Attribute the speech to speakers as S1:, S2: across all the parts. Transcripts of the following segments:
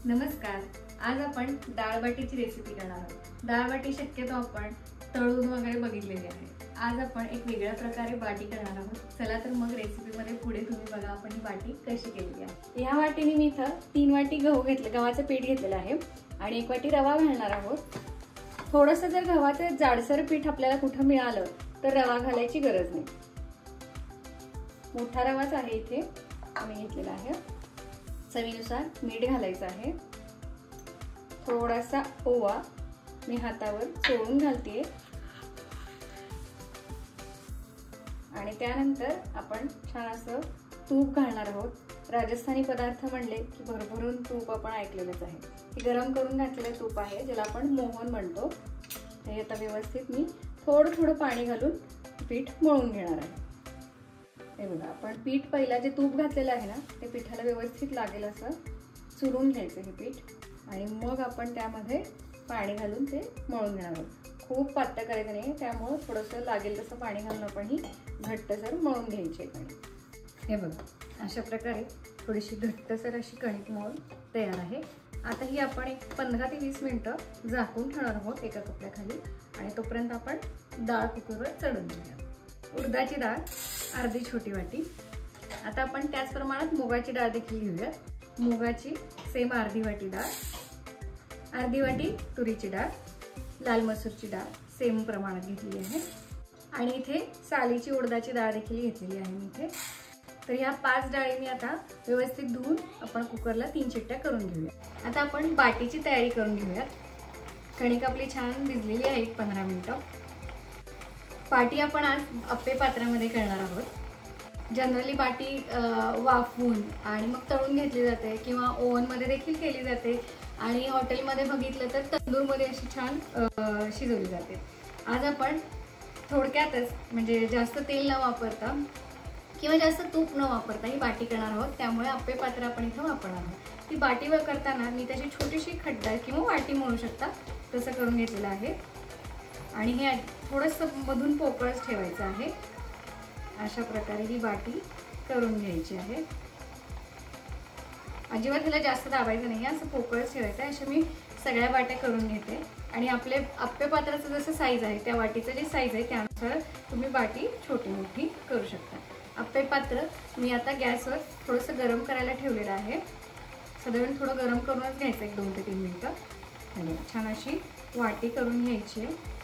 S1: नमस्कार. आज आपण डाळ बाटीची रेसिपी करणार आहोत. डाळ बाटी शक्यतो आपण तळून वगैरे बघितलेली आहे. आज आपण एक वेगळ्या प्रकारे बाटी करणार आहोत. चला तर मग रेसिपीमध्ये पुढे तुम्ही बघा आपण ही बाटी कशी केलेली आहे. या वाटीने मी इथं 3 वाटी गहू घेतले, गव्हाचं पीठ घेतलेलं आहे आणि 1 वाटी रवा घालणार आहोत. थोडंसं जर गव्हाचं जाडसर पीठ आपल्याला कुठं मिळालं तर रवा घालायची गरज नाही. मोठा रवाच आहे इथे मी घेतलेला आहे. चवीनुसार मीठ घालायचं आहे. थोडासा ओवा मी हातावर चोळून घालते आणि त्यानंतर आपण छान असं तूप घालणार आहोत. राजस्थानी पदार्थ म्हणले की भरभरून तूप आपण ऐकलेलंच आहे. हे गरम करून घातलेलं तूप आहे ज्याला आपण मोहन म्हणतो. हे आता व्यवस्थित मी थोडं पाणी घालून पीठ मळून घेणार आहे. हे बघा, आपण पीठ पहिला जे तूप घातलेलं आहे ना ते पिठाला व्यवस्थित लागेल असं चुरून घ्यायचं हे पीठ आणि मग आपण त्यामध्ये पाणी घालून ते मळून घेणार आहोत. खूप पातळ करायचं नाही, त्यामुळे थोडंसं लागेल तसं पाणी घालून आपण ही घट्टसर मळून घ्यायची आहे कणिक. हे बघा, अशा प्रकारे थोडीशी घट्टसर अशी कणिक मळून तयार आहे. आता ही आपण एक 15 ते 20 मिनिटं झाकून ठेवणार आहोत एका कपड्याखाली आणि तोपर्यंत आपण डाळ कुकरवर चढवून घेऊया. उडदाची डाळ अर्धी छोटी वाटी. आता आपण त्याच प्रमाणात मुगाची डाळ देखील घेऊया. मुगाची सेम अर्धी वाटी डाळ, अर्धी वाटी तुरीची डाळ, लाल मसूरची डाळ सेम प्रमाणात घेतली आहे आणि इथे सालीची उडदाची डाळ देखील घेतलेली आहे मी इथे. तर या 5 डाळी मी आता व्यवस्थित धुवून आपण कुकरला 3 शिट्ट्या करून घेऊया. आता आपण बाटीची तयारी करून घेऊयात. कणिक आपली छान भिजलेली आहे 15 मिनिटं. बाटी आपण आज अप्पे पात्रामध्ये करणार आहोत. जनरली बाटी वाफवून आणि मग तळून घेतली जाते किंवा ओव्हनमध्ये देखील केली जाते आणि हॉटेलमध्ये बघितलं तर तंदूरमध्ये अशी छान शिजवली जाते. आज आपण थोडक्यातच म्हणजे जास्त तेल न वापरता किंवा जास्त तूप न वापरता ही बाटी करणार आहोत. त्यामुळे अप्पे पात्र आपण इथं वापरणार आहोत. ती बाटी करताना मी त्याची छोटीशी खड्डा किंवा वाटी म्हणू शकता तसं करून घेतलेलं आहे आणि हे थोडंसं मधून पोकळच ठेवायचं आहे. अशा प्रकारे ही बाटी करून घ्यायची आहे. अजिबात तिला जास्त दाबायचं नाही, असं पोकळच ठेवायचं आहे. अशा मी सगळ्या बाट्या करून घेते आणि आपले अप्पे पात्राचं जसं साईज आहे त्या वाटीचं जे साईज आहे त्यानुसार तुम्ही बाटी छोटी मोठी करू शकता. अप्पे पात्र मी आता गॅसवर थोडंसं गरम करायला ठेवलेलं आहे. साधारण थोडं गरम करूनच घ्यायचं 1-2 ते 3 मिनिटं आणि छान अशी वाटी करून घ्यायची आहे.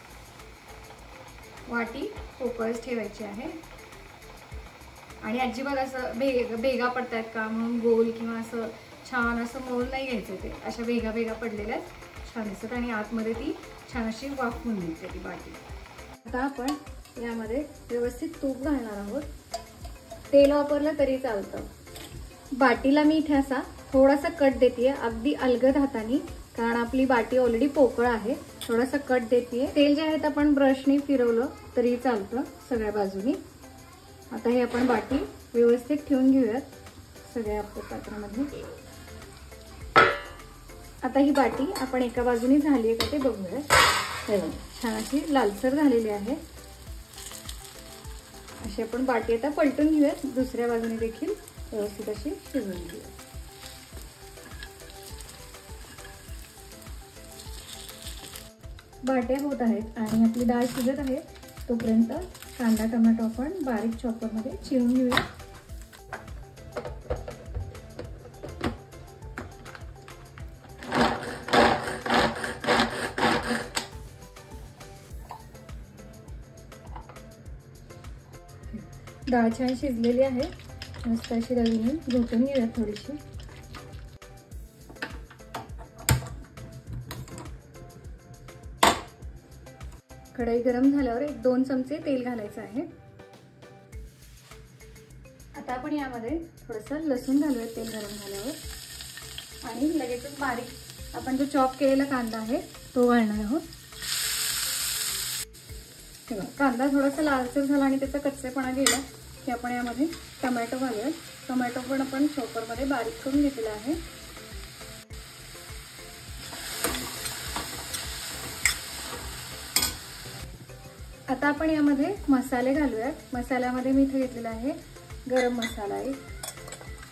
S1: वाटी पोकळच ठेवायची आहे आणि अजिबात असं भेगा पडतायत का म्हणून गोल किंवा असं छान असं मळून नाही घ्यायचं. ते अशा भेगा पडलेल्या छान दिसतात आणि आतमध्ये ती छान अशी वाफवून निघते ती बाटी. आता आपण यामध्ये व्यवस्थित तूप घालणार आहोत. तेल वापरलं तरी चालतं. बाटीला मी इथे असा थोडासा कट देते, अगदी अलगद हाताने, कारण आपली बाटी ऑलरेडी पोकळ आहे. थोडासा कट देते. तेल जे आहे ते आपण ब्रशने फिरवलं तरी चालतं सगळ्या बाजूनी. आता हे आपण बाटी व्यवस्थित ठेवून घेऊयात सगळ्या अप्पे पात्रामध्ये. आता ही बाटी आपण एका बाजूनी झाली आहे का ते बघूयात. छान अशी लालसर झालेली आहे. अशी आपण बाटी आता पलटून घेऊयात. दुसऱ्या बाजूने देखील व्यवस्थित अशी शिजवून घेऊयात. बाट्या होत आहेत आणि आपली डाळ शिजत आहे. तोपर्यंत कांदा टोमॅटो आपण बारीक चॉपरमध्ये चिरून घेऊया. डाळ छान शिजलेली आहे. मस्त अशी रवीने घोटून घेऊया थोडीशी. कढई गरम झाल्यावर 1-2 चमचे तेल घालायचं आहे. आता आपण यामध्ये थोडंसं लसूण घालूया तेल गरम झाल्यावर आणि लगेचच बारीक आपण जो चॉप केलेला कांदा आहे तो घालणार आहोत. कांदा थोडासा लालसर झाला आणि त्याचा कच्चेपणा गेला की आपण यामध्ये टोमॅटो घालूया. टोमॅटो पण आपण चॉपरमध्ये बारीक करून घेतलेला आहे. आता आपण यामध्ये मसाले घालूयात. मसाल्यामध्ये मी इथे घेतलेला आहे गरम मसाला आहे,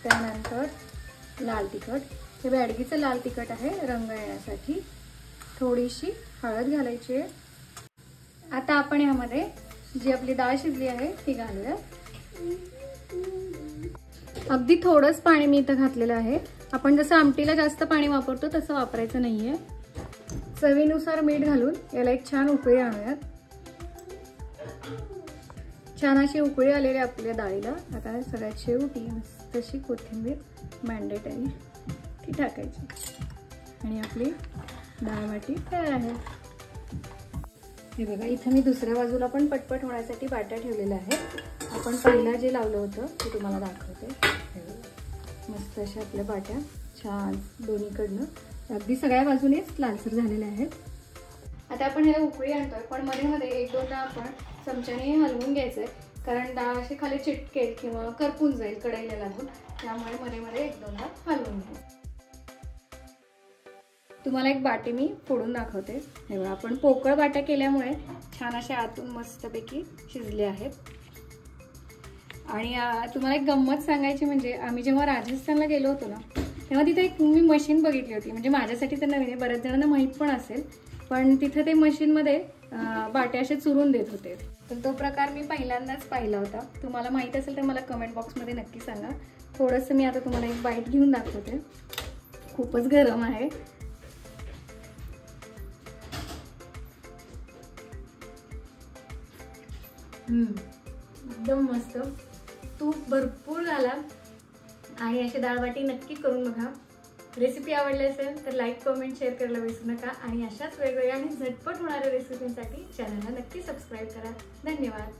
S1: त्यानंतर लाल तिखट, हे बॅडगीचं लाल तिखट आहे रंग येण्यासाठी. थोडीशी हळद घालायची आहे. आता आपण यामध्ये जी आपली डाळ शिजली आहे ती घालूया. अगदी थोडंच पाणी मी इथं घातलेलं आहे. आपण जसं आमटीला जास्त पाणी वापरतो तसं वापरायचं नाहीये. चवीनुसार मीठ घालून याला एक छान उकळी आणूयात. छान अशी उकळी आलेली आपल्या डाळीला. आता सगळ्यात शेवटी मस्त अशी कोथिंबीर मॅन्डेटरी ती टाकायची आणि आपली डाळ बाटी तयार आहे. हे बघा, इथं मी दुसऱ्या बाजूला पण पटपट होण्यासाठी बाट्या ठेवलेल्या आहेत. आपण पहिला जे लावलं होतं ते तुम्हाला दाखवते. मस्त अशा आपल्या बाट्या छान दोन्हीकडनं अगदी सगळ्या बाजूनेच लालसर झालेल्या आहेत. आता आपण ह्याला उकळी आणतोय, पण मध्ये मध्ये एक दोनदा आपण चमच्याने हलवून घ्यायचंय, कारण डाळ अशी खाली चिटकेल किंवा करपून जाईल कढईला लागून. त्यामुळे मध्ये मध्ये एक दोनदा हलवून घ्यायचं. तुम्हाला एक बाटी मी फोडून दाखवते. हे बघा, आपण पोकळ बाट्या केल्यामुळे छान अशा आतून मस्तपैकी शिजले आहेत. आणि तुम्हाला एक गंमत सांगायची म्हणजे आम्ही जेव्हा राजस्थानला गेलो होतो ना, तेव्हा तिथे एक मी मशीन बघितली होती. म्हणजे माझ्यासाठी तर नवीन आहे, बऱ्याच जणांना माहीत पण असेल. पण तिथे ते मशीनमध्ये बाट्या असे चुरून देत होते. तर तो प्रकार मी पहिल्यांदाच पाहिला होता. तुम्हाला माहीत असेल तर मला कमेंट बॉक्समध्ये नक्की सांगा. थोडंसं मी आता तुम्हाला एक बाईट घेऊन दाखवते. खूपच गरम आहे. एकदम मस्त. तूप भरपूर घाला आणि अशी डाळबाटी नक्की करून बघा. रेसिपी आवडली असेल तर लाईक, कमेंट, शेअर करायला विसरू नका. आणि अशाच वेगवेगळ्या आणि झटपट होणाऱ्या रेसिपींसाठी चॅनलला नक्की सबस्क्राईब करा. धन्यवाद.